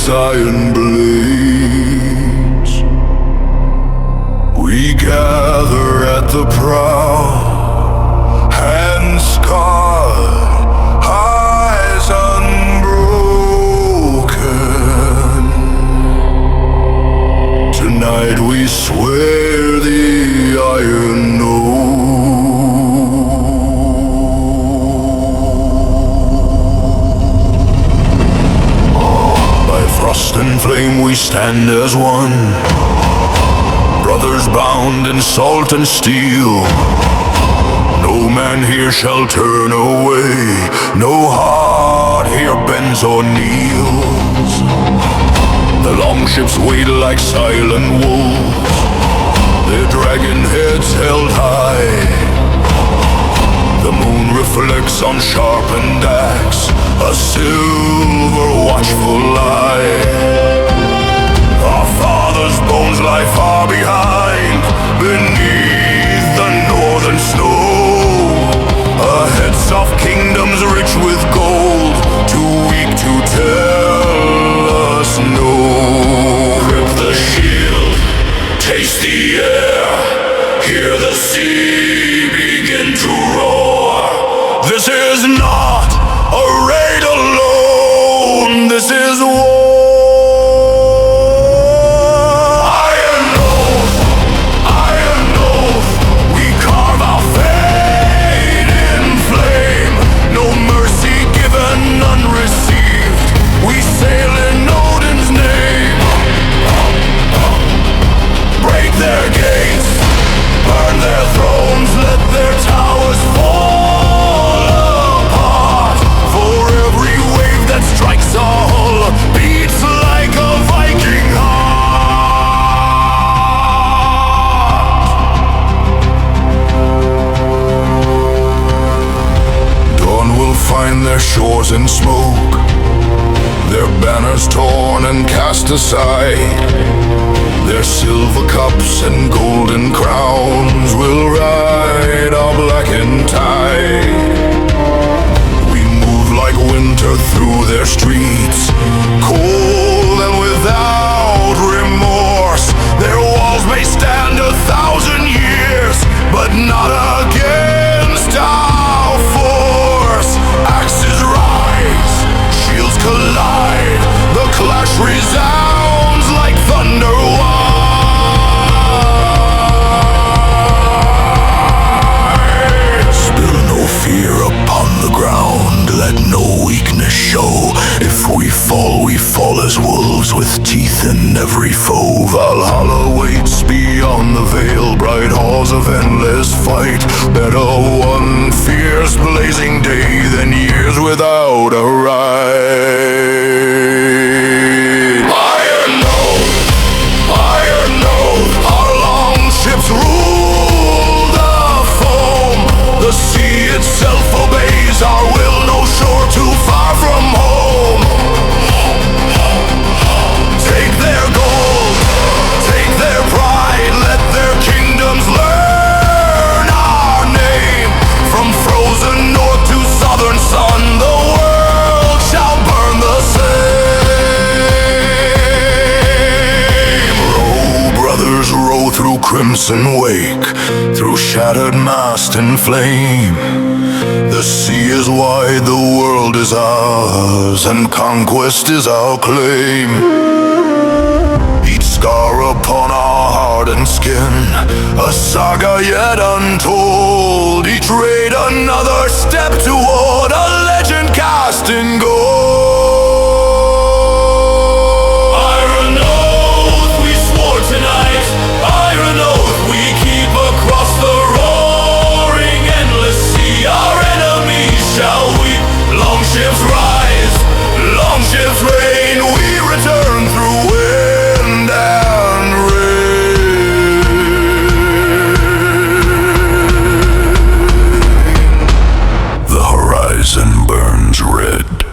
iron blades. We gather at the prow, hands scarred, eyes unbroken. Tonight we swear the iron oath. By frost and flame we stand as one, brothers bound in salt and steel. No man here shall turn away, no heart here bends or kneels. The longships wait like silent wolves, their dragon heads held high. The moon reflects on sharpened axe, a silver watchful lie. Our fathers' bones lie far behind, beneath the northern snow. Ahead soft kingdoms rich with gold, too weak to tell us no. Grip the shield, taste the air, hear the sea begin to roar. This is not a raid alone, this is war. Their shores in smoke, their banners torn and cast aside. Their silver cups and golden crowns will ride our blackened tide. We move like winter through their streets, cold and without remorse. Their walls may stand 1,000 years, but not against our force. Axes rise, shields collide, the clash resounds like thunder wide. Spill no fear upon the ground, let no weakness show. If we fall as wolves with teeth in every foe. Valhalla waits beyond the veil, bright halls of endless fight. Better one fierce blazing day than years without a right. Iron oath, our longships rule the foam. The sea itself obeys our will, no shore too far from home. Take their gold, take their pride, let their kingdoms learn our name. From frozen north to southern sun, the world shall burn the same. Row, brothers, row through crimson wake, through shattered mast and flame. The sea is wide, the world is ours, and conquest is our claim. Each scar upon our hardened skin, a saga yet untold. Each raid another step toward a legend cast in gold. Iron oath we swore tonight, iron oath we keep across the roaring endless sea. Our enemies shall weep, longships rise, longships reign. We return through wind and rain. The horizon burns red,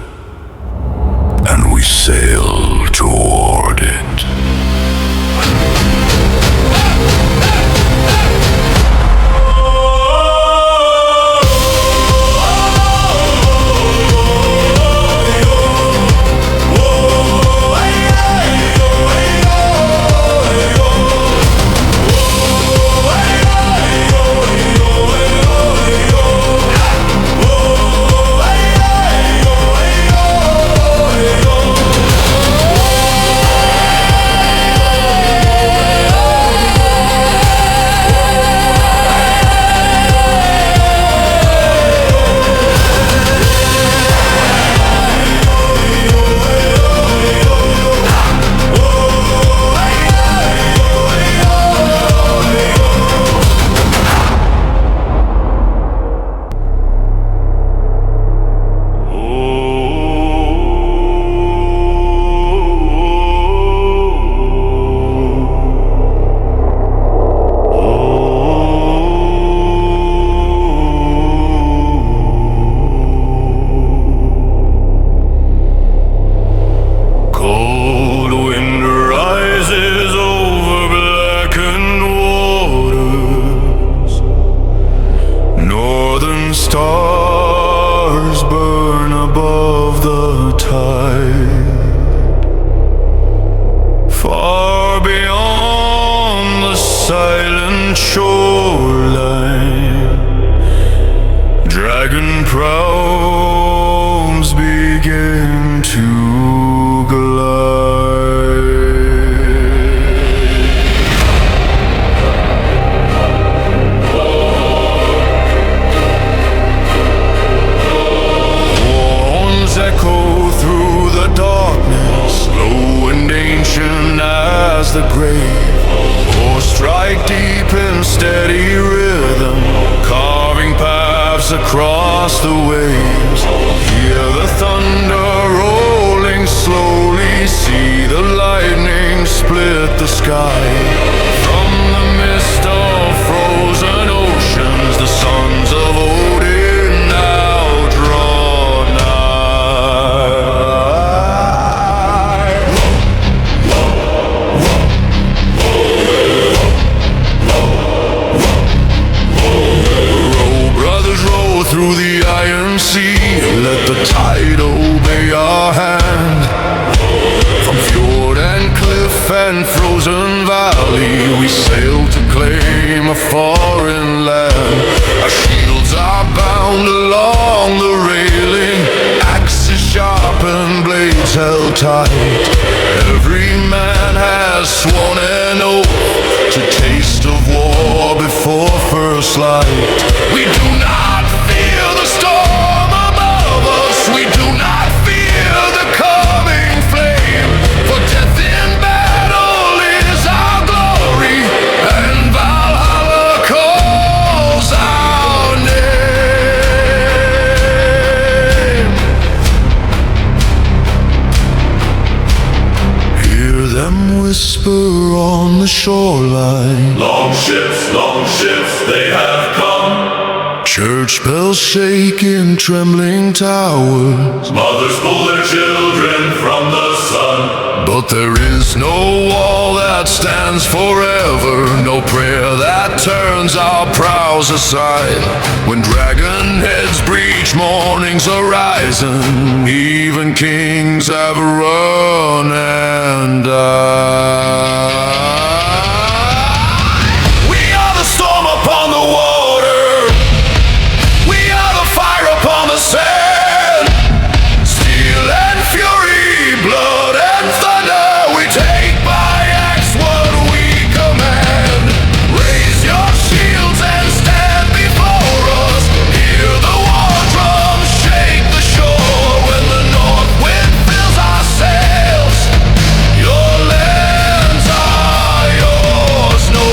the grave, or strike deep in steady rhythm, carving paths across the waves. Hear the thunder rolling slowly, see the lightning split the sky. From the mist of frozen oceans, the sons of Odin now draw nigh. Row, brothers, row through the iron sea, let the tide obey our hand. From fjord and cliff and frozen valley, we sail to claim a foreign land. Our shields are bound along the railing, axes sharp and blades held tight. Every man has sworn an oath to taste of war before first light. We do not fear the storm above us, we do not fear the coming flame. For death in battle is our glory, and Valhalla calls our name. Hear them whisper on the shoreline, long ships, they have come. Church bells shake in trembling towers, Mothers pull their children from the sun. but there is no wall that stands forever, no prayer that turns our prows aside. When dragon heads breach morning's horizon, even kings have run and died. We are the storm upon the water, we are the fire upon the sand. Steel and fury, blood and thunder, we take by axe what we command. Raise your shields and stand before us, hear the war drums shake the shore. When the north wind fills our sails, your lands are yours no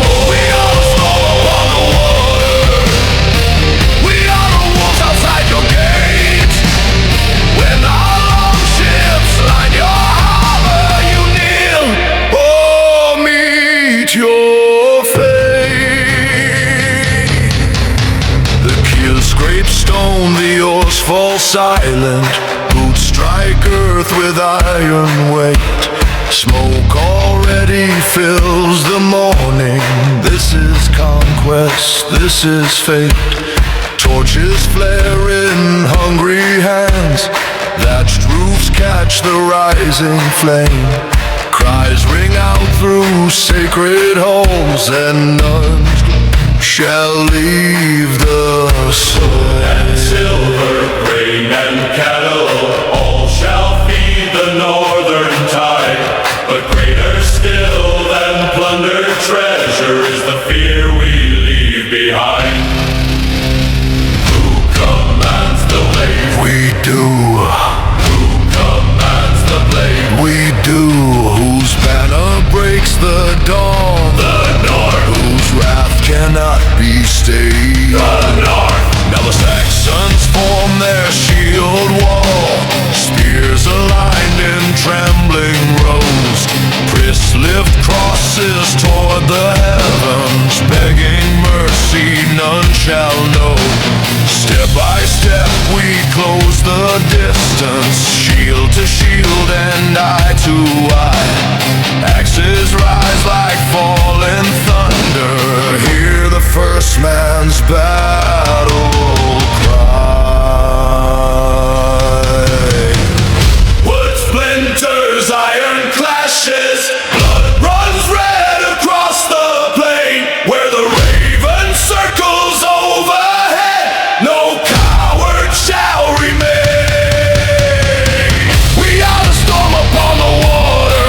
more. We are the storm upon the water, we are the wolves outside your gates. When our longships line your harbor, you kneel or meet your fate. The keel scrapes stone, the oars fall silent, boots strike earth with iron weight. Smoke already fills the morning, this is conquest, this is fate. Torches flare in hungry hands, thatched roofs catch the rising flame. Cries ring out through sacred halls, and none shall leave the And same. silver, grain and cattle, all shall feed the northern tide. But greater still than plundered treasure is the fear we leave behind. Who commands the blade? We do, Who commands the blade? we do. Whose banner breaks the dawn, The North, whose wrath cannot be stayed. the North. Now the Saxons form their shield wall, spears aligned in trembling rows. Priests lift crosses toward the heavens, begging mercy none shall know. Step by step we close the distance, shield to shield and eye to eye. Axes rise like falling thunder, hear the first man's battle cry. Wood splinters, iron clashes, blood runs red across the plain. Where the raven circles overhead, no coward shall remain. We are the storm upon the water,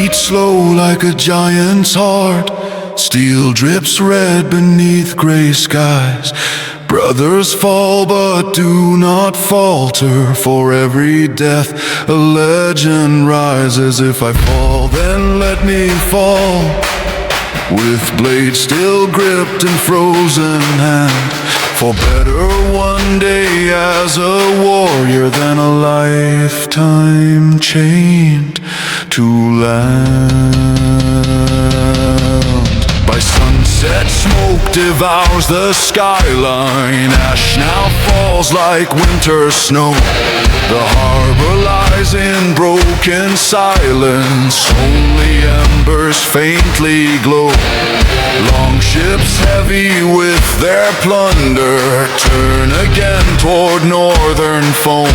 beats slow like a giant's heart. Steel drips red beneath gray skies. Brothers fall but do not falter. For every death a legend rises. If I fall, then let me fall, with blade still gripped in frozen hand. For better one day as a warrior than a lifetime chained to land. By sunset, smoke devours the skyline. Ash now falls like winter snow. The harbor lies in broken silence. Only embers faintly glow. Longships heavy with their plunder turn again toward northern foam.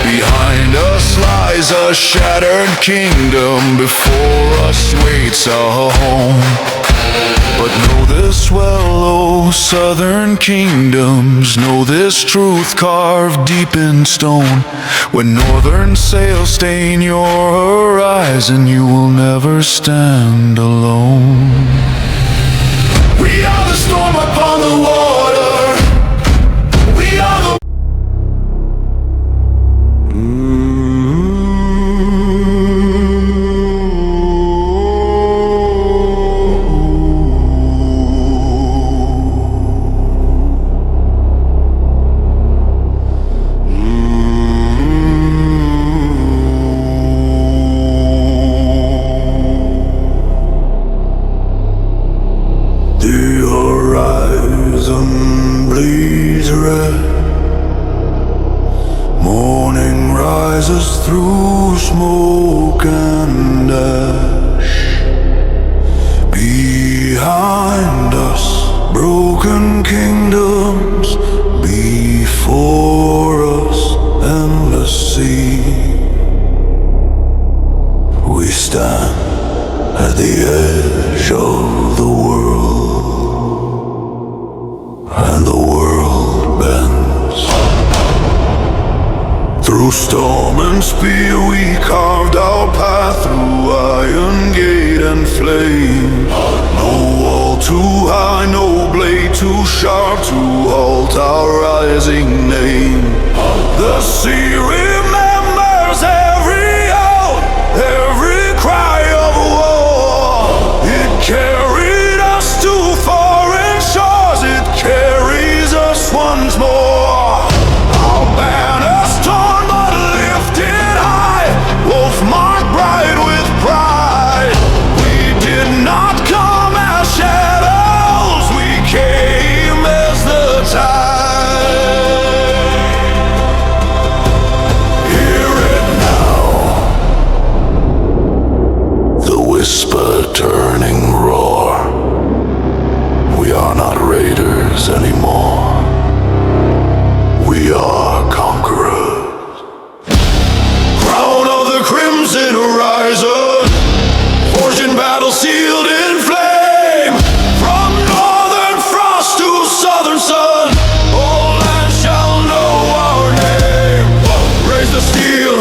Behind us lies a shattered kingdom. Before us waits a home. But know this well, oh southern kingdoms, know this truth carved deep in stone. When northern sails stain your horizon, you will never stand alone. We are the storm upon the water. We are the through smoke and ash. Behind us, broken kingdoms. Before us, endless sea. We stand at the edge of the world, and the world bends. Through storm and spear we carved our path, through iron gate and flame. No wall too high, no blade too sharp to halt our rising name. The sea remembers every hour, every cry of war. It carried us to foreign shores, it carries us once more. Our banners torn but lifted high, wolf marked bright with pride. We did not come as shadows, we came as the tide. Hear it now, the whisper turning roar. We are not raiders anymore. We are conquerors. Crown of the crimson horizon, forged in battle, sealed in flame. From northern frost to southern sun, all lands shall know our name. Raise the steel,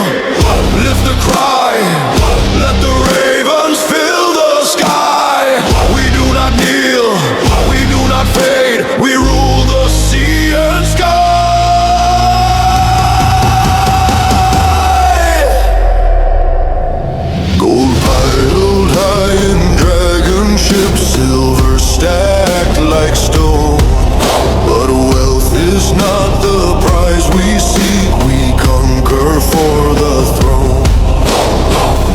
lift the cry, let the ravens fill the sky. We do not kneel, we do not fade, we rule the sea and sky. Gold piled high in dragon ships, silver stacked like stone. But wealth is not the prize we seek, we conquer for the throne.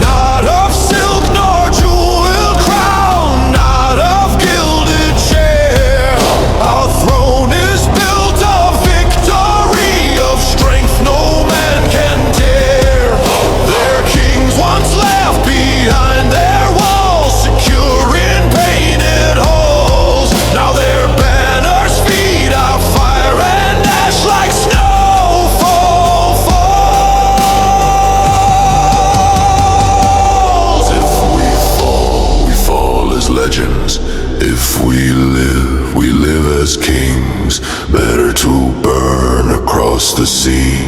Not of silk nor jeweled crown, not of gilded chair. Our throne is built of victory, of strength no man can tear. Their kings once left behind their walls, secure in painted halls. Now their banners feed our fire and ash like snowfall falls. If we fall as legends. If we live as kings. Better to burn across the sea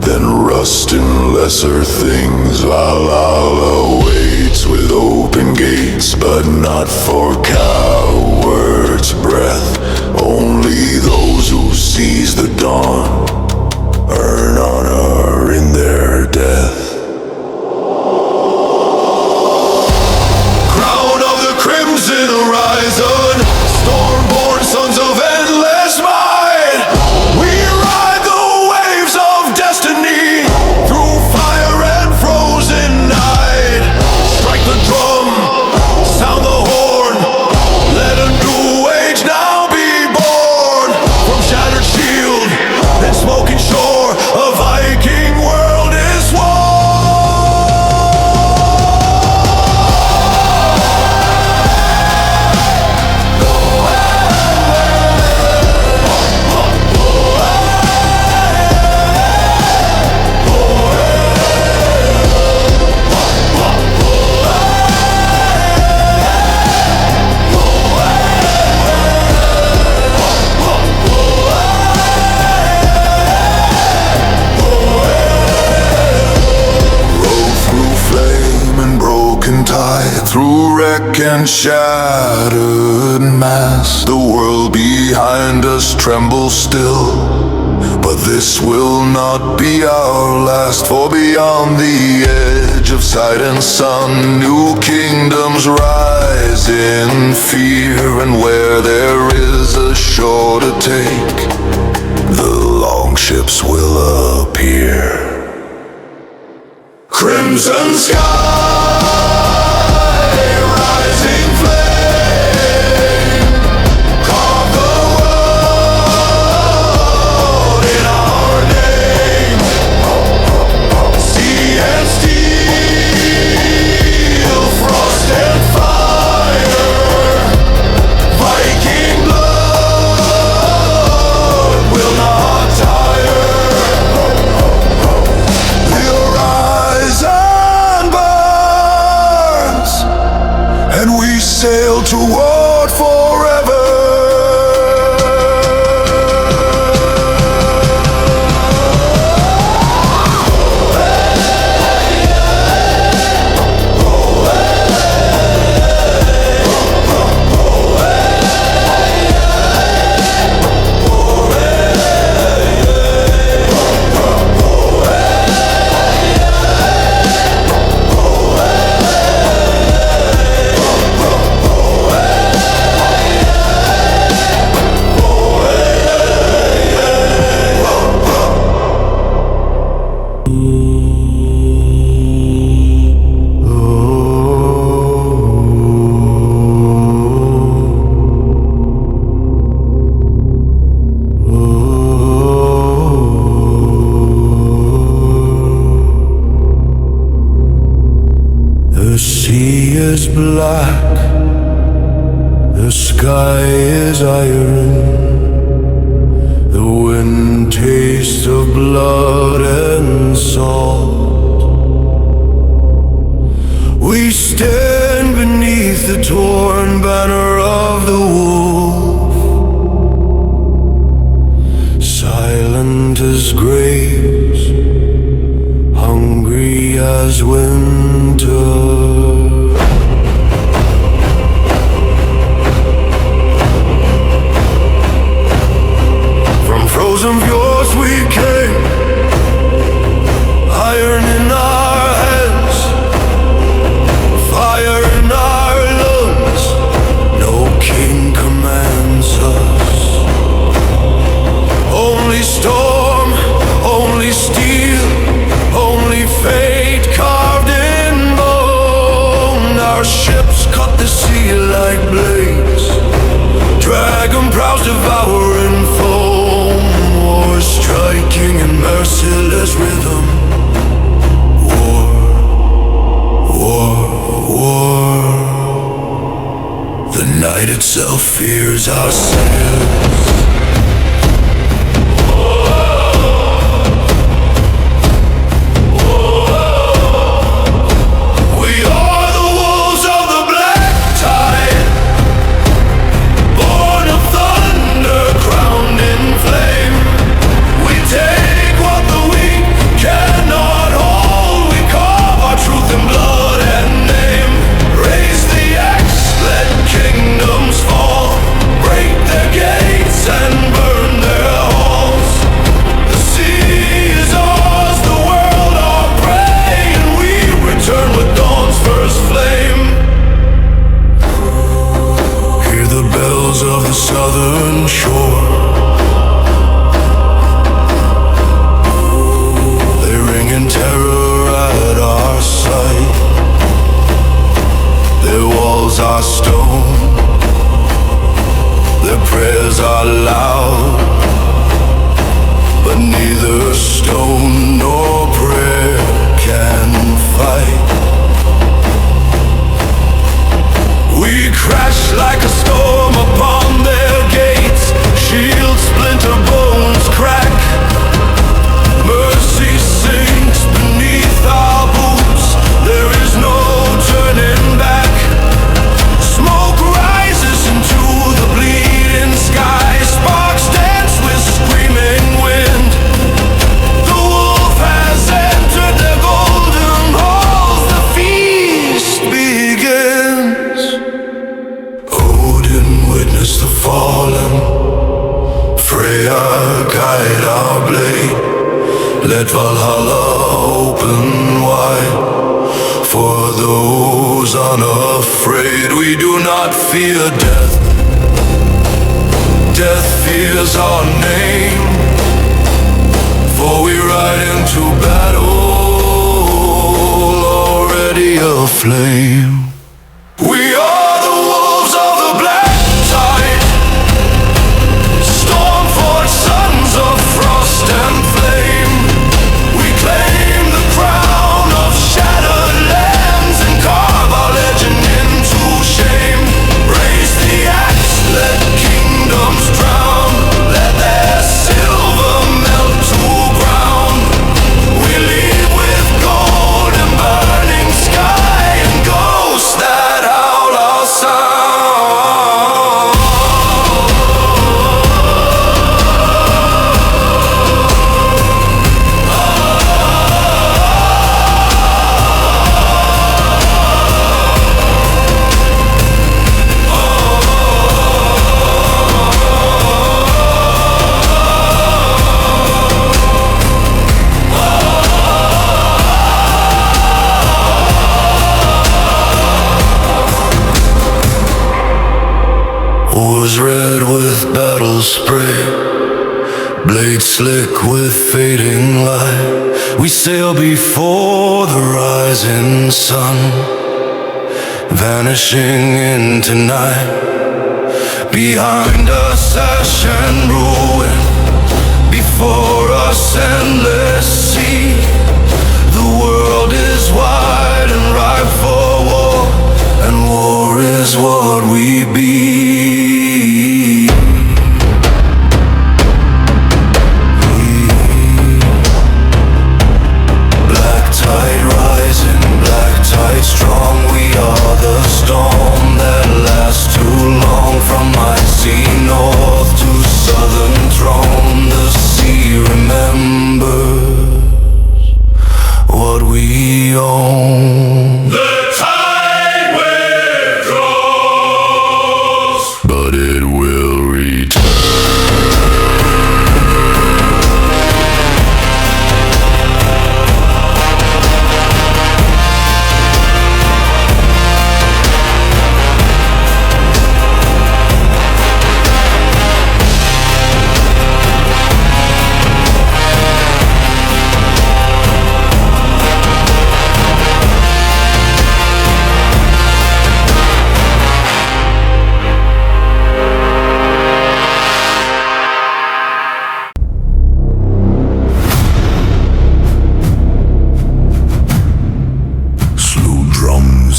then rust in lesser things. Valhalla waits with open gates, but not for cowards' breath. Only those who seize the dawn earn honor in their death. Crown of the crimson horizon, stormborn sons of endless might, we ride the waves of destiny through fire and frozen night. Strike the drum, sound the horn, let a new age now be born. From shattered shield and smoking shore, a Viking world is won. Through wreck and shattered mass, the world behind us trembles still. But this will not be our last, for beyond the edge of sight and sun, new kingdoms rise in fear. And where there is a shore to take, the longships will appear. Crimson sky, sail toward forever. The sea is black, the sky is iron, the wind tastes of blood and salt. We stand beneath the torn banner of the wolf, silent as graves, hungry as winter. Frozen fjords we came, iron in our hands, fire in our lungs. No king commands us. Only storm, only steel, only fate carved in bone. Our ships cut the sea like blades, dragon prows devouring foam. Striking in merciless rhythm. War, war, war. The night itself fears our sails. walls are stone, their prayers are loud, but neither stone nor prayer can fight. We crash like a storm upon their gates, shields splinter, bones crack. Mercy sinks beneath our boots, there is no turning back. Smoke rises into the bleeding sky, sparks dance with screaming wind. The wolf has entered the golden halls, the feast begins. Odin witnessed the fallen, Freya guide our blade. Let Valhalla open wide for those unafraid. We do not fear death, death fears our name, for we ride into battle already aflame. We are the wolves of the black tide, storm-forged sons of frost and flame. We claim the crown of shattered lands and carve our legend into shame. Raise the axe, let kingdoms drown, let their silver melt to ground. We leave with gold and burning sky and ghosts that howl our sound. Was red with battle spray, blade slick with fading light. We sail before the rising sun, vanishing into night. Behind us ash and ruin, before us endless sea. The world is wide and ripe for war, and war is what we be. Black tide rising, black tide strong. We are the storm that lasts too long. From icy north to southern throne, the sea remembers what we own. The tide withdraws, But it will return.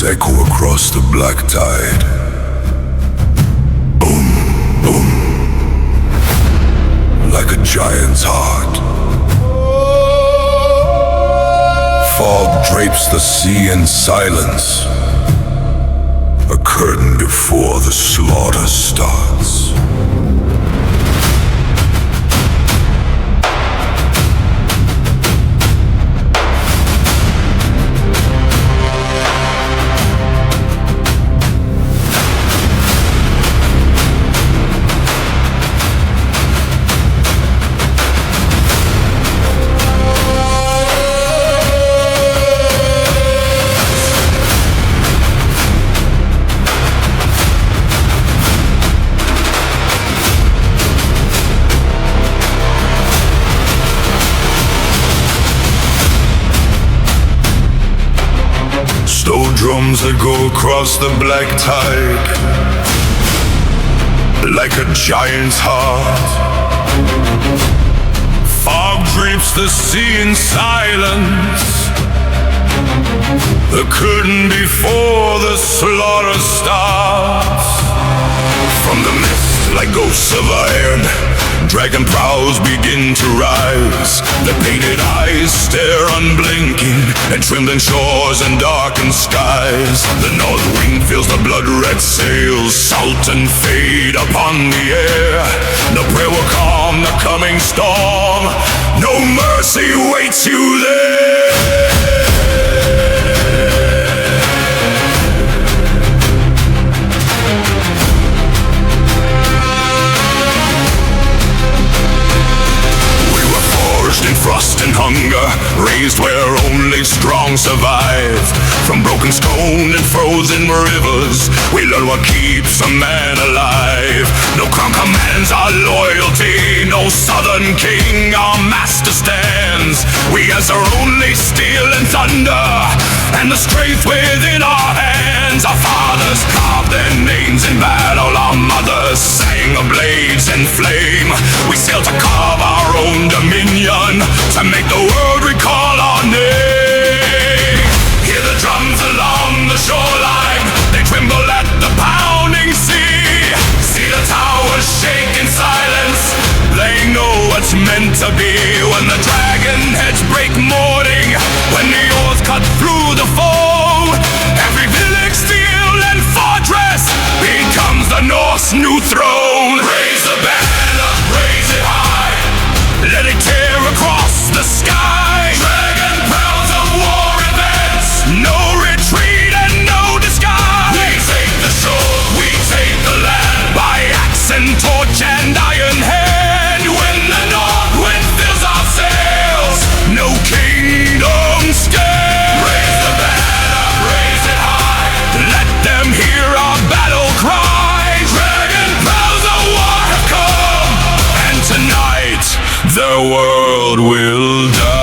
Echo across the black tide. Boom, boom, like a giant's heart. Fog drapes the sea in silence, a curtain before the slaughter starts. drums that go across the black tide, like a giant's heart. Fog drapes the sea in silence, the curtain before the slaughter starts. From the mist like ghosts of iron, dragon prows begin to rise. The painted eyes stare unblinking at trembling shores and darkened skies. The north wind fills the blood-red sails, salt and fade upon the air. The prayer will calm the coming storm, no mercy waits you there. In frost and hunger, raised where only strong survive. From broken stone and frozen rivers, we learn what keeps a man alive. No crown commands our loyalty, no southern king our master stands. We answer only steel and thunder, and the strength within our hands. Our fathers carved their names in battle, our mothers sang of blades and flame. We sail to carve our own dominion, to make the world recall our name. Hear the drums along the shoreline, they tremble at the pounding sea. See the towers shake in silence, they know what's meant to be. When the dragon heads break morning, when the oars cut through the foam, every village, steel and fortress becomes the Norse new throne. Raise the banner, raise it high, let it tear across the sky. Dragon crowns of war events, no retreat and no disguise. We take the shore, we take the land, by axe and torch and iron hand. When the north wind fills our sails, no kingdom stand. Raise the banner, raise it high, let them hear our battle cry. Dragon crowns of war have come, and tonight the world will die.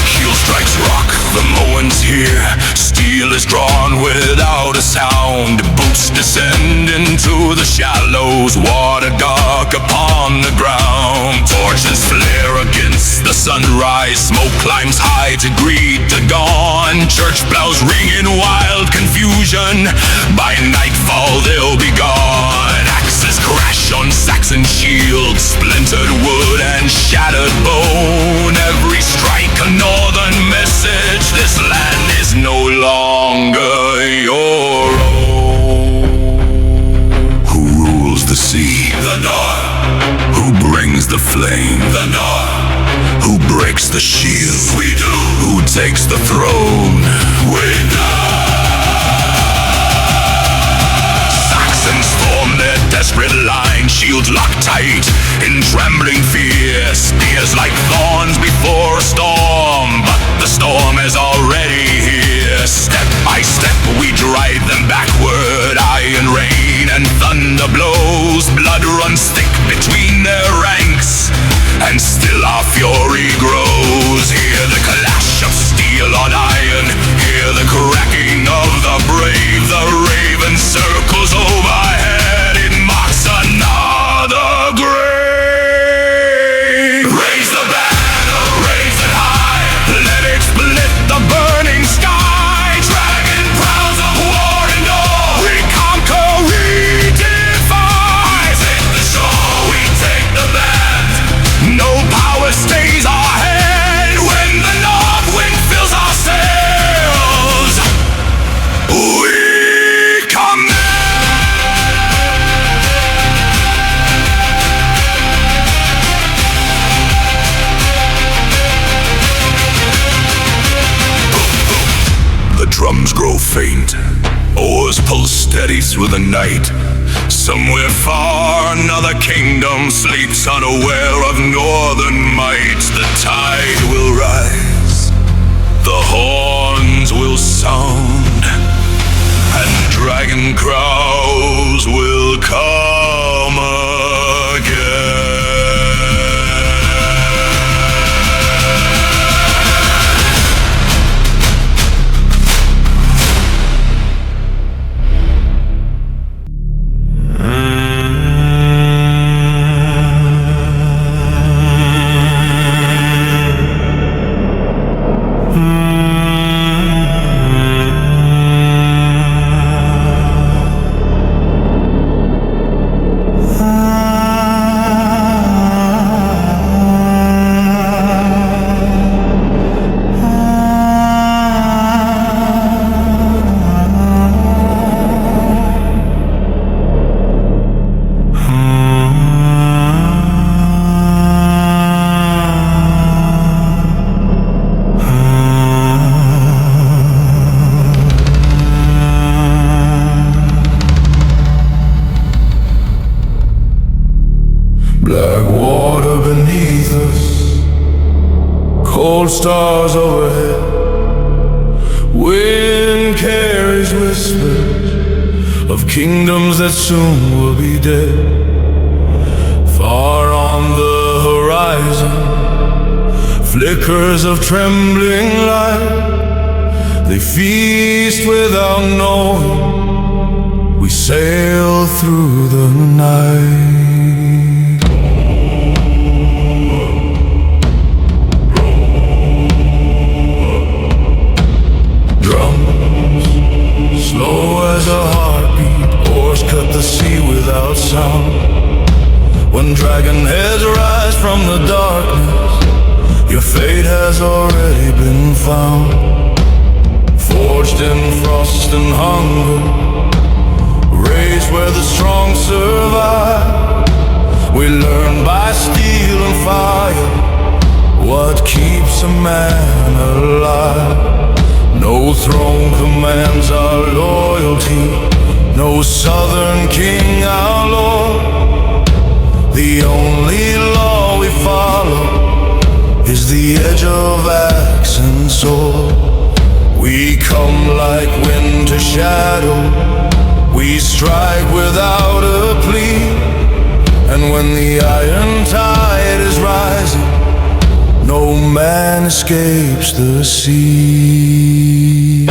Heel strikes rock, the moment's here. Steel is drawn without a sound. Boots descend into the shallows, water dark upon the ground. Torches flare against the sunrise, smoke climbs high to greet the dawn. Church bells ring in wild confusion, by nightfall they'll be gone. Axes crash on Saxon shields, splintered wood and shattered bone. Every strike a northern message, this land is no longer your own. Who rules the sea? The North. Who brings the flame? The North. Who breaks the shield? We do. Who takes the throne? We know. Saxons form their desperate line, shields locked tight in trembling fear. Spears like thorns before a storm, but the storm is already here. Step by step we drive them backward. Iron rain and thunder blows, blood runs thick between their ranks, and still our fury grows. Hear the clash of steel on iron, hear the cracking of the brave. The raven circles overhead, it marks another grave. Raise the banner, raise it high, let it split the burning sky. Dragon crowns of war and all, we conquer, we defy. We take the shore, we take the land, no power stays our hand. When the north wind fills our sails, we command. The drums grow faint, oars pull steady through the night. Somewhere far another kingdom sleeps, unaware of northern might. The tide will rise, the horns will sound, and dragon crows will come Water beneath us, cold stars overhead. Wind carries whispers of kingdoms that soon will be dead. Far on the horizon, flickers of trembling light. They feast without knowing. We sail through the night. Drums, slow as a heartbeat. Oars cut the sea without sound. When dragon heads rise from the darkness, your fate has already been found. Forged in frost and hunger, raised where the strong survive. We learn by steel and fire what keeps a man alive. No throne commands our loyalty, no southern king our lord. The only law we follow is the edge of axe and sword. We come like wind to shadow, we strike without a plea. And when the iron tide is rising, no man escapes the sea.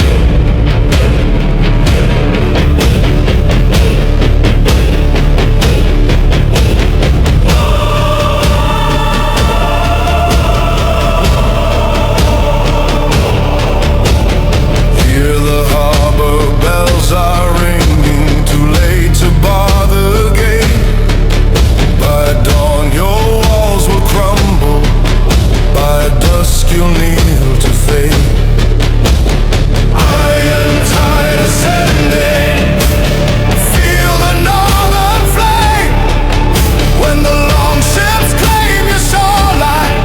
You'll kneel to fate. Iron tide ascending, feel the northern flame. When the longships claim your shoreline,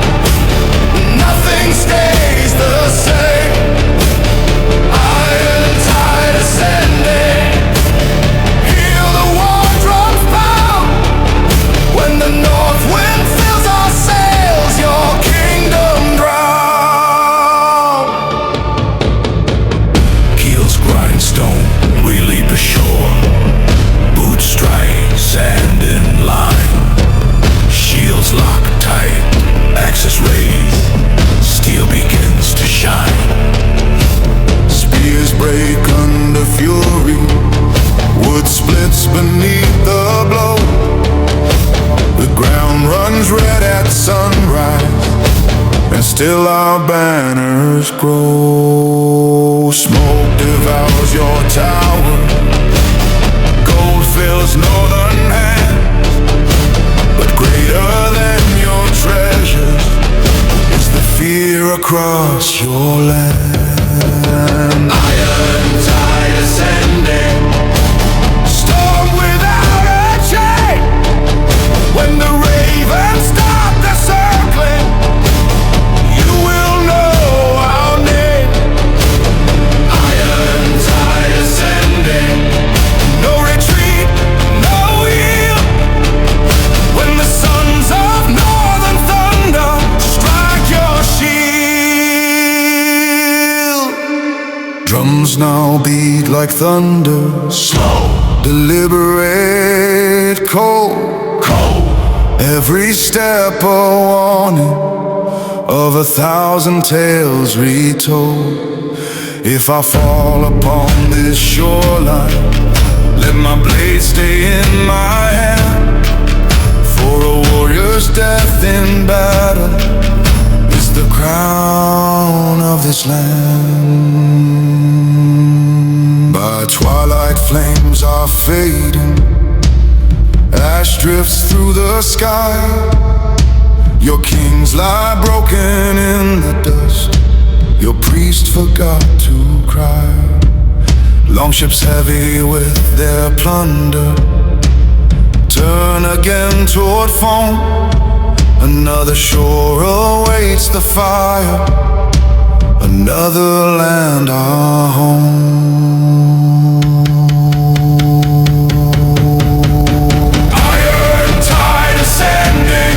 nothing stays the same. Iron tide ascending, hear the war drums pound. When the north wind fills our sails, your kingdom drowns. We leap ashore, boots strike sand in line. Shields lock tight, axes raised, steel begins to shine. Spears break under fury, wood splits beneath the blow. The ground runs red at sunrise, and still our banners grow. Smoke devours your tower, gold fills northern hands. But greater than your treasures is the fear across your land. Iron tide ascending, storm without a chain. When the ravens stop their circling, you will know our name. Iron tide ascending, no retreat, no yield. When the sons of northern thunder strike your shield. Drums now beat like thunder, slow, deliberate, cold. Every step a warning of 1,000 tales retold. If I fall upon this shoreline, let my blade stay in my hand. For a warrior's death in battle is the crown of this land. By twilight flames are fading, ash drifts through the sky. Your kings lie broken in the dust, your priest forgot to cry. Longships heavy with their plunder turn again toward foam. Another shore awaits the fire, another land our home. Iron tide ascending,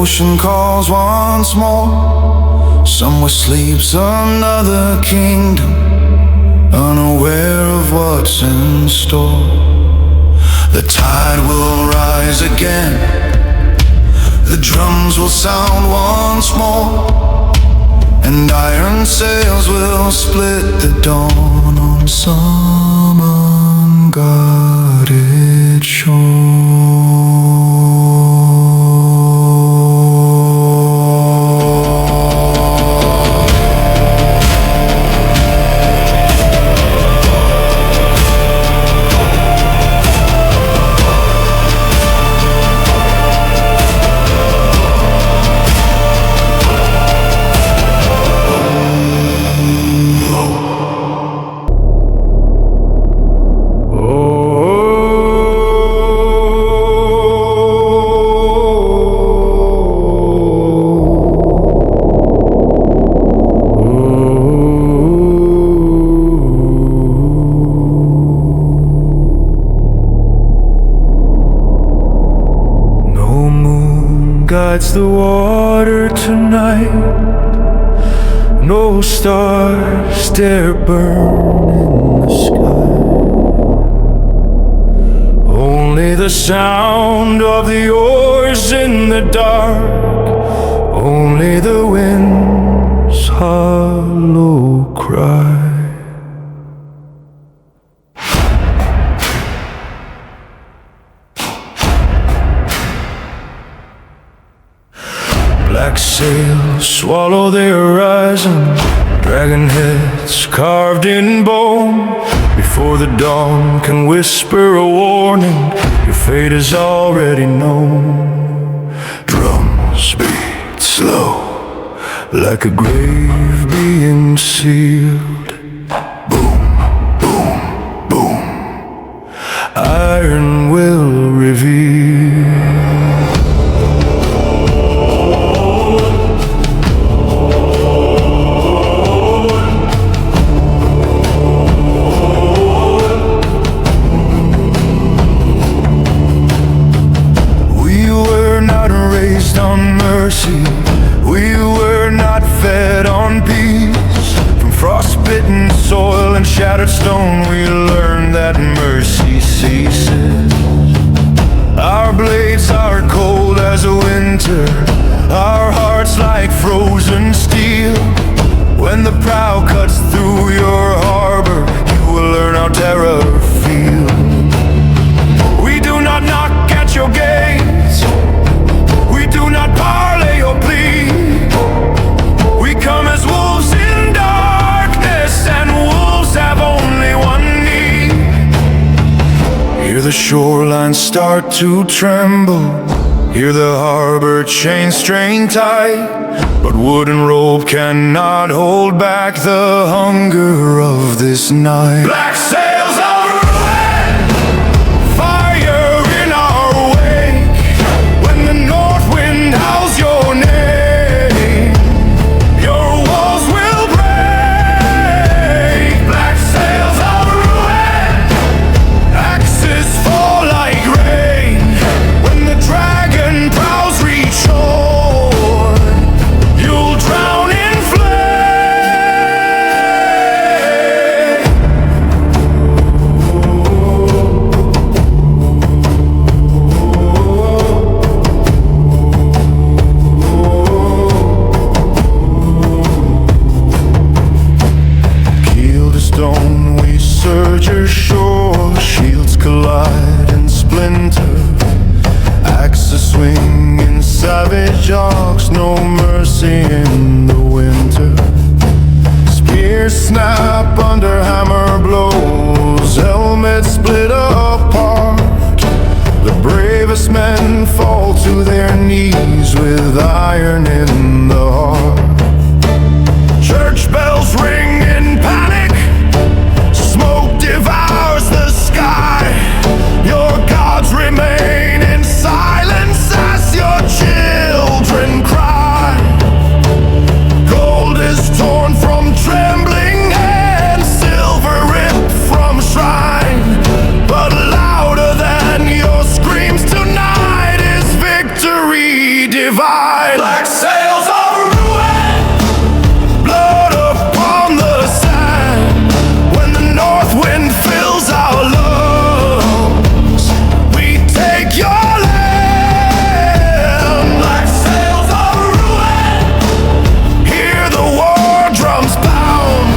ocean calls once more. Somewhere sleeps another kingdom, unaware of what's in store. The tide will rise again, the drums will sound once more, and iron sails will split the dawn on some unguarded shore. Guides the water tonight. No stars dare burn in the sky. Only the sound of the oars in the dark. Only the wind's hollow cry. Black sails swallow the horizon, dragon heads carved in bone. Before the dawn can whisper a warning, your fate is already known. Drums beat slow, like a grave being sealed. Boom, boom, boom, iron will reveal. We were not fed on peace. From frostbitten soil and shattered stone, we learned that mercy ceases. Our blades are cold as a winter, our hearts like frozen steel. When the prow cuts through your harbor, you will learn how terror feels. We do not knock at your gates, we do not parley or plead. We come as wolves in darkness, and wolves have only one need. Hear the shoreline start to tremble, hear the harbor chains strain tight, but wood and rope cannot hold back the hunger of this night. Black sails of ruin, fire in our wake. When the north wind howls your name, your walls will break. Black sails of ruin, axes fall like rain. When the dragon prows reach shore, you'll drown in flame. Keel to stone, we surge ashore. Shields collide and splinter, axes swing in savage arcs. No mercy in the winter. Spears snap under hammer blows, helmets split apart. The bravest men fall to their knees with iron in the heart. Church bells ring in panic, smoke devours the sky. Your gods remain in silence as your children cry. Gold is torn from trembling hands, silver ripped from shrine. But louder than your screams tonight is victory divide. Black sails of ruin, Blood upon the sand. When the north wind fills our lungs, we take your land. black sails of ruin, Hear the war drums pound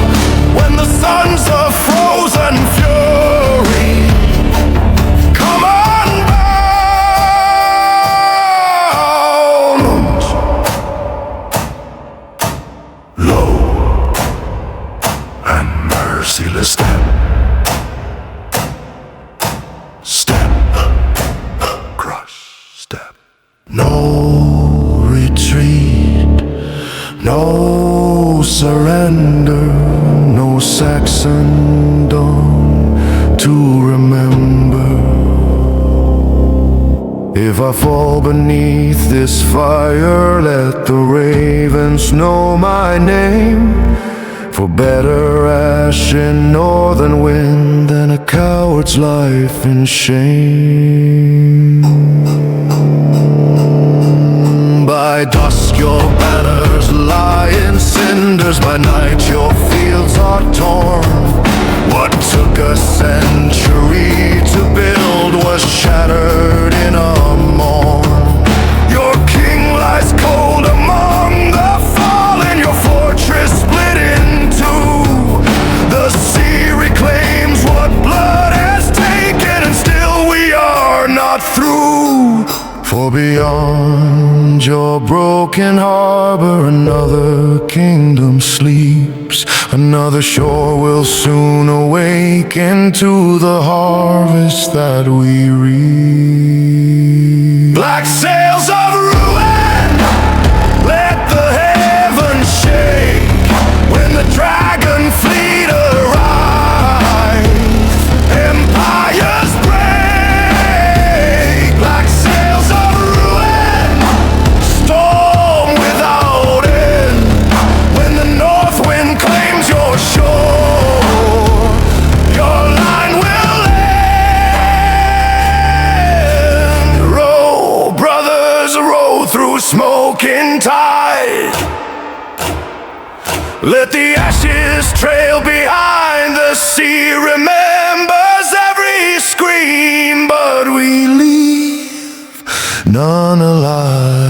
when the sons of frozen fury come unbound. Low and merciless step, step, crush, step. No retreat, no surrender, no Saxon dawn to remember. If I fall beneath this fire, let the ravens know my name. For better ash in northern wind than a coward's life in shame. By dusk your banners lie in cinders, by night your fields are torn. What took a century to build was shattered in a morn. Your king lies cold among the fallen, your fortress split in two. The sea reclaims what blood has taken, and still we are not through. For beyond your broken harbor another kingdom sleeps. Another shore will soon awaken to the harvest that we reap. Black sails of ruin, let the heavens shake when the dragon fleet arrives. Empires break. Black sails of ruin, storm without end. When the north wind claims your shore, your line will end. Row, brothers, row through smoking tide. Let the ashes trail behind. The sea remembers every scream, but we leave none alive.